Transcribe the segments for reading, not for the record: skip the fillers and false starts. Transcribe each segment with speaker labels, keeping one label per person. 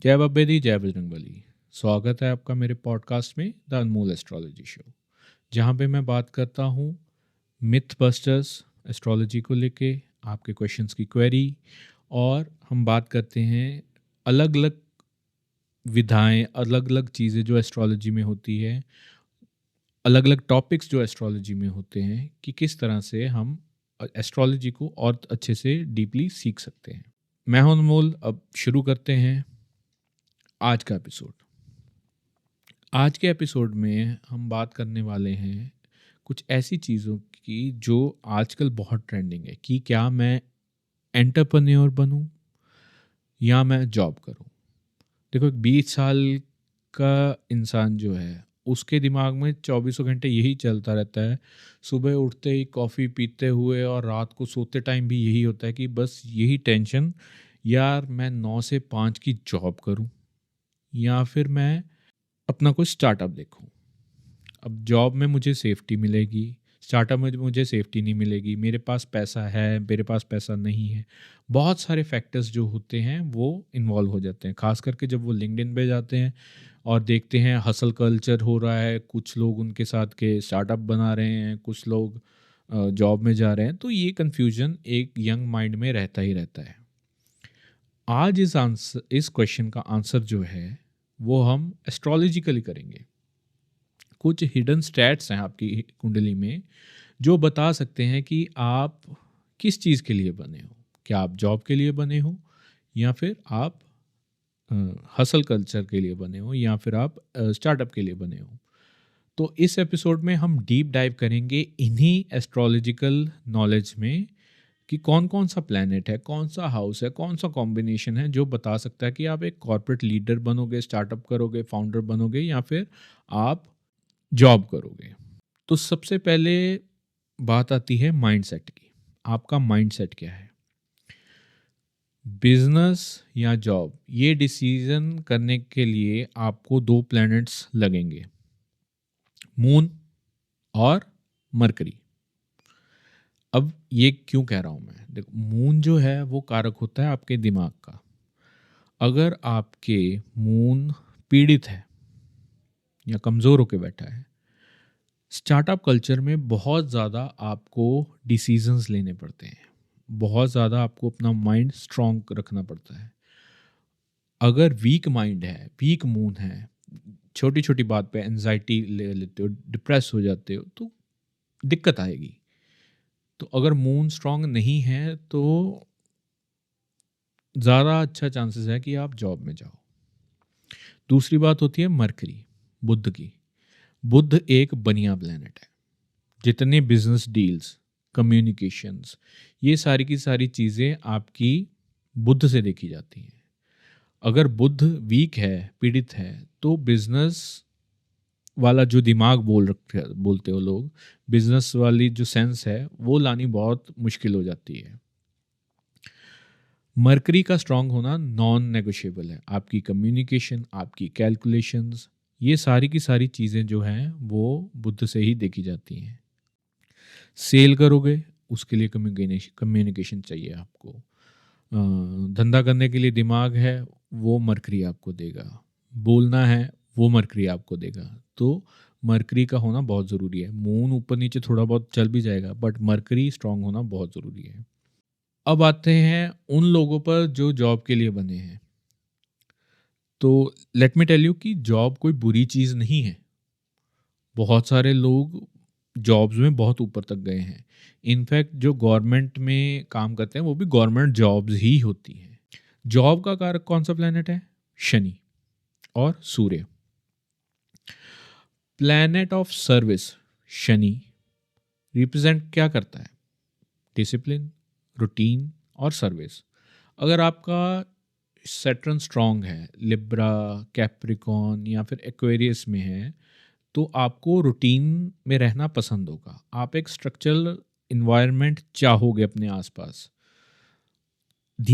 Speaker 1: जय बब्बेदी जय बजरंगबली। स्वागत है आपका मेरे पॉडकास्ट में द अनमोल एस्ट्रोलॉजी शो, जहाँ पे मैं बात करता हूँ मिथ बस्टर्स एस्ट्रोलॉजी को लेके, आपके क्वेश्चंस की क्वेरी, और हम बात करते हैं अलग अलग विधाएं, अलग अलग चीज़ें जो एस्ट्रोलॉजी में होती है, अलग अलग टॉपिक्स जो एस्ट्रोलॉजी में होते हैं कि किस तरह से हम एस्ट्रोलॉजी को और अच्छे से डीपली सीख सकते हैं। मैं हूं अनमोल। अब शुरू करते हैं आज का एपिसोड। आज के एपिसोड में हम बात करने वाले हैं कुछ ऐसी चीज़ों की जो आजकल बहुत ट्रेंडिंग है कि क्या मैं एंटरप्रेन्योर बनूं या मैं जॉब करूं। देखो, एक 20 साल का इंसान जो है उसके दिमाग में 24 घंटे यही चलता रहता है। सुबह उठते ही कॉफ़ी पीते हुए और रात को सोते टाइम भी यही होता है कि बस यही टेंशन, यार मैं 9 से 5 की जॉब करूं या फिर मैं अपना कोई स्टार्टअप देखूं। अब जॉब में मुझे सेफ्टी मिलेगी, स्टार्टअप में मुझे सेफ्टी नहीं मिलेगी, मेरे पास पैसा है, मेरे पास पैसा नहीं है। बहुत सारे फैक्टर्स जो होते हैं वो इन्वॉल्व हो जाते हैं, खास करके जब वो लिंक्डइन पे जाते हैं और देखते हैं हसल कल्चर हो रहा है, कुछ लोग उनके साथ के स्टार्टअप बना रहे हैं, कुछ लोग जॉब में जा रहे हैं, तो ये कन्फ्यूजन एक यंग माइंड में रहता ही रहता है। आज इस क्वेश्चन का आंसर जो है वो हम एस्ट्रोलॉजिकली करेंगे। कुछ हिडन स्टैट्स हैं आपकी कुंडली में जो बता सकते हैं कि आप किस चीज़ के लिए बने हो। क्या आप जॉब के लिए बने हो, या फिर आप हसल कल्चर के लिए बने हो, या फिर आप स्टार्टअप के लिए बने हो। तो इस एपिसोड में हम डीप डाइव करेंगे इन्हीं एस्ट्रोलॉजिकल नॉलेज में कि कौन कौन सा प्लैनेट है, कौन सा हाउस है, कौन सा कॉम्बिनेशन है जो बता सकता है कि आप एक कॉर्पोरेट लीडर बनोगे, स्टार्टअप करोगे, फाउंडर बनोगे, या फिर आप जॉब करोगे। तो सबसे पहले बात आती है माइंडसेट की। आपका माइंडसेट क्या है? बिजनेस या जॉब, ये डिसीजन करने के लिए आपको दो प्लैनेट्स लगेंगे, मून और मरकरी। अब ये क्यों कह रहा हूँ मैं? देखो, मून जो है वो कारक होता है आपके दिमाग का। अगर आपके मून पीड़ित है या कमज़ोर होकर बैठा है, स्टार्टअप कल्चर में बहुत ज़्यादा आपको डिसीजंस लेने पड़ते हैं, बहुत ज़्यादा आपको अपना माइंड स्ट्रॉन्ग रखना पड़ता है। अगर वीक माइंड है, वीक मून है, छोटी छोटी बात पे एनजाइटी ले लेते हो, डिप्रेस हो जाते हो, तो दिक्कत आएगी। तो अगर मून स्ट्रॉन्ग नहीं है तो ज़्यादा अच्छा चांसेस है कि आप जॉब में जाओ। दूसरी बात होती है मरकरी, बुध की। बुध एक बनिया प्लैनेट है। जितने बिजनेस डील्स, कम्युनिकेशंस, ये सारी की सारी चीज़ें आपकी बुध से देखी जाती हैं। अगर बुध वीक है, पीड़ित है, तो बिजनेस वाला जो दिमाग बोलते हो लोग, बिजनेस वाली जो सेंस है वो लानी बहुत मुश्किल हो जाती है। मरकरी का स्ट्रांग होना नॉन नेगोशिएबल है। आपकी कम्युनिकेशन, आपकी कैलकुलेशंस, ये सारी की सारी चीज़ें जो हैं वो बुध से ही देखी जाती हैं। सेल करोगे उसके लिए कम्युनिकेशन चाहिए आपको। धंधा करने के लिए दिमाग है, वो मरकरी आपको देगा। बोलना है, वो मरकरी आपको देगा। तो मरकरी का होना बहुत ज़रूरी है। मून ऊपर नीचे थोड़ा बहुत चल भी जाएगा, बट मरकरी स्ट्रांग होना बहुत ज़रूरी है। अब आते हैं उन लोगों पर जो जॉब के लिए बने हैं। तो लेट मी टेल यू कि जॉब कोई बुरी चीज़ नहीं है। बहुत सारे लोग जॉब्स में बहुत ऊपर तक गए हैं। इनफैक्ट जो गवर्नमेंट में काम करते हैं वो भी गवर्नमेंट जॉब्स ही होती हैं। जॉब का कारक कौन सा प्लैनेट है? शनि और Surya. Planet of service Shani represent क्या करता है? डिसिप्लिन, रूटीन और सर्विस। अगर आपका सैटर्न स्ट्रांग है, लिब्रा, कैप्रिकॉन या फिर एक्वेरियस में है, तो आपको रूटीन में रहना पसंद होगा। आप एक स्ट्रक्चरल इन्वायरमेंट चाहोगे अपने आसपास।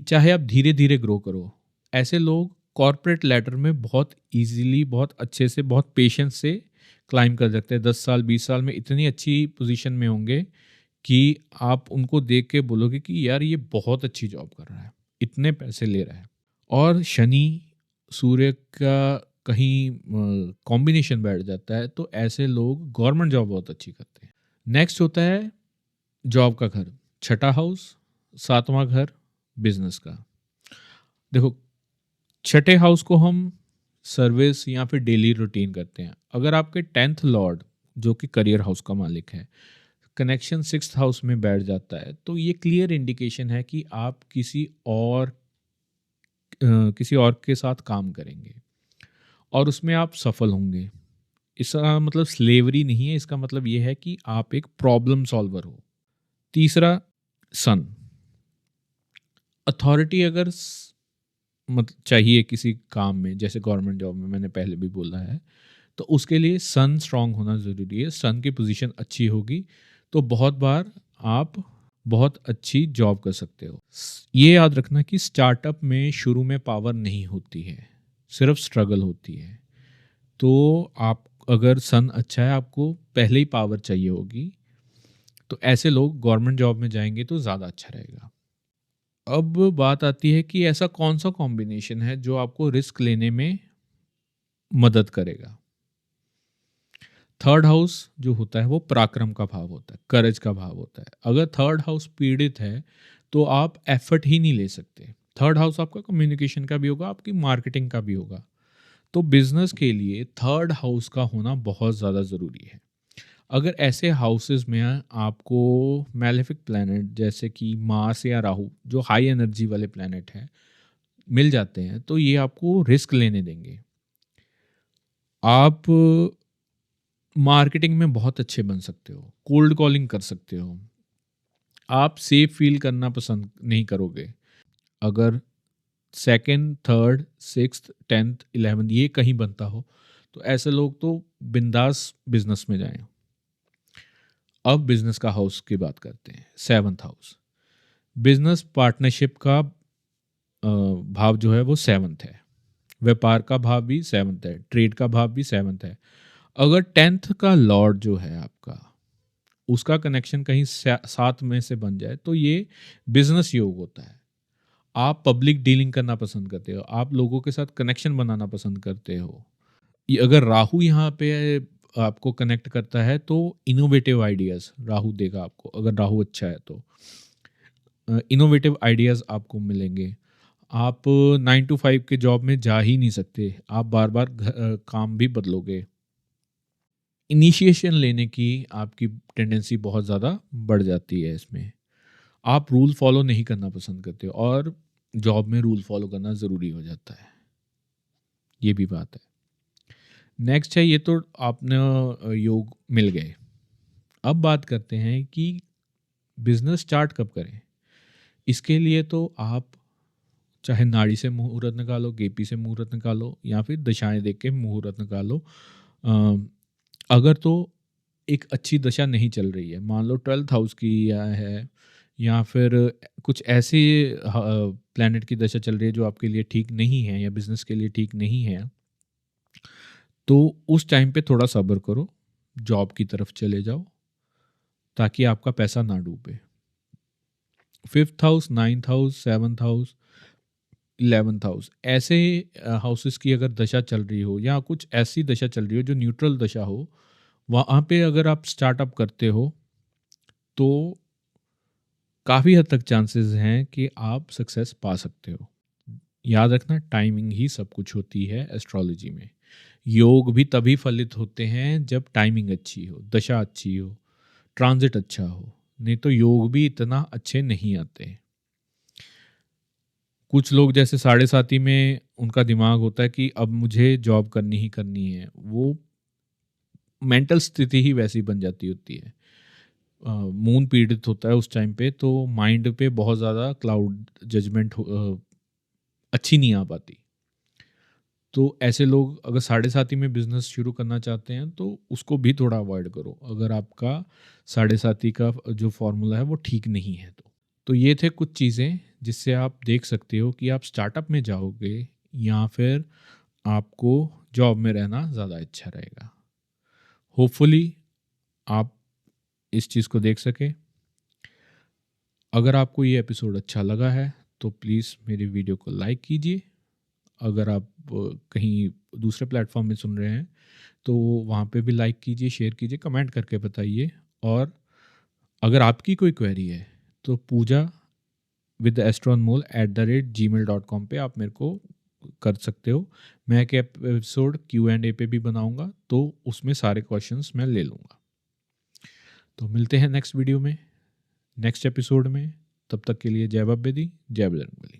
Speaker 1: चाहे आप धीरे धीरे ग्रो करो। ऐसे लोग कॉर्पोरेट लैडर में बहुत इजीली, बहुत अच्छे से, बहुत पेशेंस से क्लाइम कर सकते हैं। 10 साल 20 साल में इतनी अच्छी पोजीशन में होंगे कि आप उनको देख के बोलोगे कि यार ये बहुत अच्छी जॉब कर रहा है, इतने पैसे ले रहा है। और शनि सूर्य का कहीं कॉम्बिनेशन बैठ जाता है, तो ऐसे लोग गवर्नमेंट जॉब बहुत अच्छी करते हैं। नेक्स्ट होता है जॉब का घर, छठा हाउस, सातवां घर बिजनेस का। देखो, छठे हाउस को हम सर्विस या फिर डेली रूटीन करते हैं। अगर आपके 10th लॉर्ड जो कि करियर हाउस का मालिक है, कनेक्शन 6th हाउस में बैठ जाता है, तो ये क्लियर इंडिकेशन है कि आप किसी और के साथ काम करेंगे और उसमें आप सफल होंगे। इसका मतलब स्लेवरी नहीं है, इसका मतलब ये है कि आप एक प्रॉब्लम सॉल्वर हो। तीसरा, सन, अथॉरिटी अगर मतलब चाहिए किसी काम में, जैसे गवर्नमेंट जॉब में मैंने पहले भी बोला है, तो उसके लिए सन स्ट्रांग होना ज़रूरी है। सन की पोजीशन अच्छी होगी तो बहुत बार आप बहुत अच्छी जॉब कर सकते हो। ये याद रखना कि स्टार्टअप में शुरू में पावर नहीं होती है, सिर्फ स्ट्रगल होती है। तो आप अगर सन अच्छा है, आपको पहले ही पावर चाहिए होगी, तो ऐसे लोग गवर्नमेंट जॉब में जाएंगे तो ज़्यादा अच्छा रहेगा। अब बात आती है कि ऐसा कौन सा कॉम्बिनेशन है जो आपको रिस्क लेने में मदद करेगा। थर्ड हाउस जो होता है वो पराक्रम का भाव होता है, करेज का भाव होता है। अगर थर्ड हाउस पीड़ित है तो आप एफर्ट ही नहीं ले सकते। थर्ड हाउस आपका कम्युनिकेशन का भी होगा, आपकी मार्केटिंग का भी होगा। तो बिजनेस के लिए थर्ड हाउस का होना बहुत ज़्यादा ज़रूरी है। अगर ऐसे हाउसेस में आपको मैलेफिक प्लैनेट जैसे कि मार्स या राहु, जो हाई एनर्जी वाले प्लैनेट हैं, मिल जाते हैं, तो ये आपको रिस्क लेने देंगे। आप मार्केटिंग में बहुत अच्छे बन सकते हो, कोल्ड कॉलिंग कर सकते हो। आप सेफ फील करना पसंद नहीं करोगे। अगर second, third, sixth, 10th, 11th ये कहीं बनता हो, तो ऐसे लोग तो बिंदास बिजनेस में जाएं। अब बिजनेस का हाउस की बात करते हैं, 7th हाउस। बिजनेस पार्टनरशिप का भाव जो है वो 7th है। व्यापार का भाव भी 7th है, ट्रेड का भाव भी 7th है। अगर 10th का लॉर्ड जो है आपका, उसका कनेक्शन कहीं 7 में से बन जाए, तो ये बिजनेस योग होता है। आप पब्लिक डीलिंग करना पसंद करते हो, आप लोगों के साथ कनेक्शन बनाना पसंद करते हो। ये अगर राहु यहाँ पे आपको कनेक्ट करता है तो इनोवेटिव आइडियाज़ राहु देगा आपको। अगर राहु अच्छा है तो इनोवेटिव आइडियाज़ आपको मिलेंगे। आप 9 to 5 के जॉब में जा ही नहीं सकते, आप बार बार काम भी बदलोगे। इनिशिएशन लेने की आपकी टेंडेंसी बहुत ज़्यादा बढ़ जाती है इसमें। आप रूल फॉलो नहीं करना पसंद करते और जॉब में रूल फॉलो करना ज़रूरी हो जाता है, ये भी बात है। नेक्स्ट है, ये तो आपने योग मिल गए। अब बात करते हैं कि बिजनेस स्टार्ट कब करें। इसके लिए तो आप चाहे नाड़ी से मुहूर्त निकालो, केपी से मुहूर्त निकालो, या फिर दशाएं देख के मुहूर्त निकालो। अ, अगर तो एक अच्छी दशा नहीं चल रही है, मान लो 12th हाउस की या फिर कुछ ऐसे प्लैनेट की दशा चल रही है जो आपके लिए ठीक नहीं है या बिजनेस के लिए ठीक नहीं है, तो उस टाइम पे थोड़ा सब्र करो, जॉब की तरफ चले जाओ ताकि आपका पैसा ना डूबे। 5th house, 9th house, 7th house, 11th house, ऐसे हाउसेस की अगर दशा चल रही हो या कुछ ऐसी दशा चल रही हो जो न्यूट्रल दशा हो, वहाँ पे अगर आप स्टार्टअप करते हो तो काफ़ी हद तक चांसेस हैं कि आप सक्सेस पा सकते हो। याद रखना, टाइमिंग ही सब कुछ होती है एस्ट्रोलॉजी में। योग भी तभी फलित होते हैं जब टाइमिंग अच्छी हो, दशा अच्छी हो, ट्रांजिट अच्छा हो, नहीं तो योग भी इतना अच्छे नहीं आते। कुछ लोग जैसे साढ़े साथी में उनका दिमाग होता है कि अब मुझे जॉब करनी ही करनी है, वो मेंटल स्थिति ही वैसी बन जाती होती है। मून पीड़ित होता है उस टाइम पे, तो माइंड पे बहुत ज़्यादा क्लाउड जजमेंट अच्छी नहीं आ पाती। तो ऐसे लोग अगर साढ़े साथी में बिजनेस शुरू करना चाहते हैं तो उसको भी थोड़ा अवॉइड करो, अगर आपका साढ़े साथी का जो फॉर्मूला है वो ठीक नहीं है तो ये थे कुछ चीज़ें जिससे आप देख सकते हो कि आप स्टार्टअप में जाओगे या फिर आपको जॉब में रहना ज़्यादा अच्छा रहेगा। होपफुली आप इस चीज़ को देख सके। अगर आपको ये एपिसोड अच्छा लगा है तो प्लीज़ मेरी वीडियो को लाइक कीजिए, अगर आप कहीं दूसरे प्लेटफॉर्म में सुन रहे हैं तो वहाँ पे भी लाइक कीजिए, शेयर कीजिए, कमेंट करके बताइए। और अगर आपकी कोई क्वेरी है तो पूजा विद astroanmol@gmail.com पे आप मेरे को कर सकते हो। मैं एक एपिसोड Q&A पे भी बनाऊंगा, तो उसमें सारे क्वेश्चंस मैं ले लूँगा। तो मिलते हैं नेक्स्ट वीडियो में, नेक्स्ट एपिसोड में। तब तक के लिए जय बाबे दी, जय बजरंगबली।